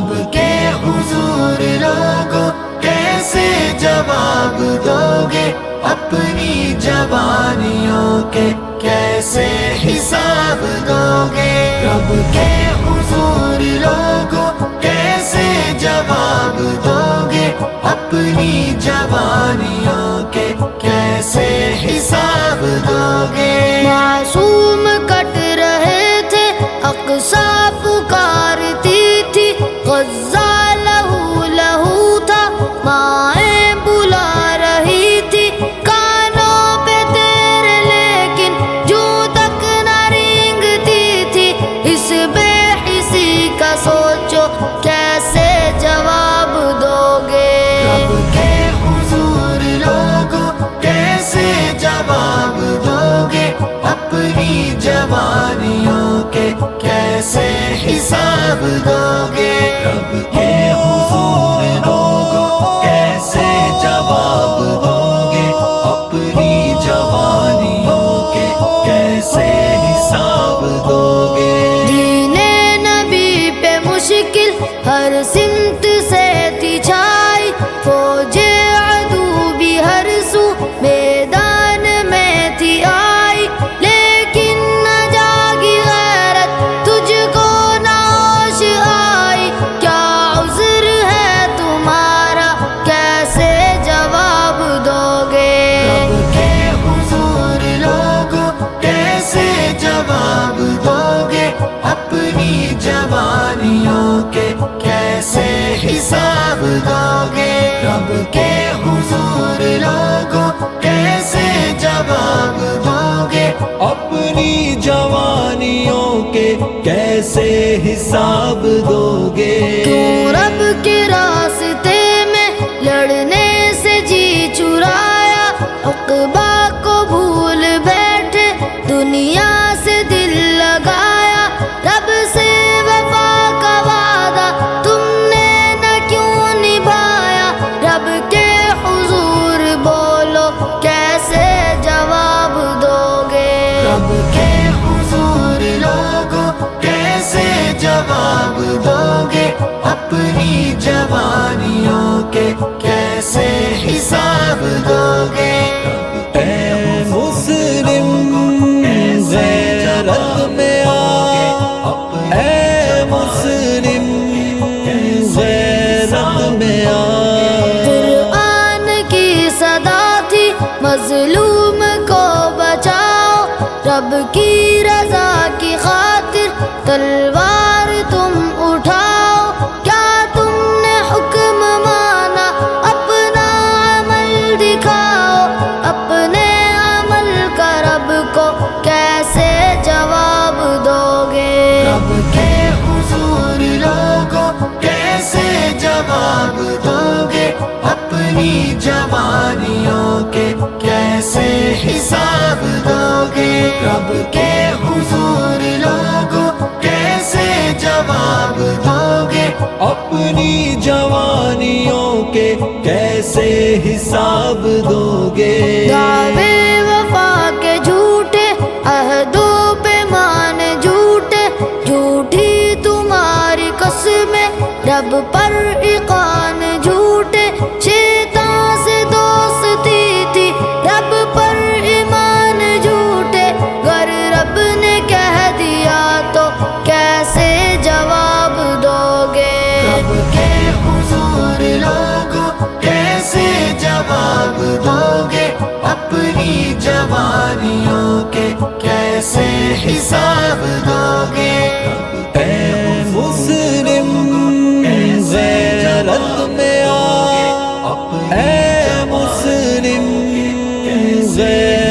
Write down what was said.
رب کے حضور لوگوں کیسے جواب دو گے، اپنی جوانیوں کے کیسے حساب دو گے، رب کے حضور لوگوں کیسے جواب دو گے، اپنی جوانیوں کے کیسے حساب دو گے۔ معصوم کٹ رہے تھے، اقصی پکارتی تھی، غزہ لہو لہو تھا، مائیں بلا رہی تھی کانوں پہ تیرے، لیکن جو تک نہ رینگتی تھی، اس بے حسی کا سوچو کیسے جواب دو گے۔ رب کے حضور لوگوں کیسے جواب دو گے، اپنی جوانیوں کے کیسے حساب دو گے، رب کے حضور لوگوں کیسے جواب دو گے، اپنی جوانیوں کے کیسے حساب دو گے۔ دین نبی پہ مشکل ہر سمت سے تھی چھائی، فوج عدو بھی ہر سو میدان میں تھی آئی، لیکن نہ جاگی غیرت تجھ کو نہ ہوش آئی، کیا عذر ہے تمہارا کیسے جواب دو گے۔ رب کے حضور لوگوں کیسے جواب دو گے، اپنی جوانیوں کے کیسے حساب دو گے، رب کے حضور لوگوں کیسے جواب دو گے، اپنی جوانیوں کے کیسے حساب دو گے۔ کیوں رب کے راستے میں لڑنے سے جی چرایا، عقبہ کو بھول بیٹھے دنیا سے دل لگایا، رب سے وفا کا وعدہ تم نے نہ کیوں نبھایا، رب کے حضور بولو کیسے جواب دو گے۔ رب کے حضور لوگوں کیسے جواب دو گے، اپنی جوانیوں کے کیسے حساب دو گے، اے مسلم غیرت میں آ، اے مسلم غیرت میں آ۔ قرآن کی صدا تھی مظلوم کو بچاؤ، رب کی رضا کی خاطر تلوار تم اٹھاؤ، کیا تم نے حکم مانا اپنا عمل دکھاؤ، اپنے عمل کا رب کو کیسے جواب دو گے۔ رب کے حضور لوگوں کیسے جواب دو گے، اپنی جوانیوں کے کیسے حساب دو گے، رب کے حضور لوگوں کیسے جواب دو گے، اپنی جوانیوں کے کیسے حساب دو گے۔ دعوے وفا کے جھوٹے، عہد و پیمان جھوٹے، جھوٹی تمہاری قسمیں، رب پر ایقان جھوٹے، شیطان سے دوستی تھی، رب پر ایمان جھوٹے، گر رب نے کہہ دیا تو کیسے جواب دو گے۔ رب کے حضور لوگوں کیسے جواب دو گے، اپنی جوانیوں کے کیسے حساب دو گے، اے مسلم غیرت میں آ، اے مسلم غیرت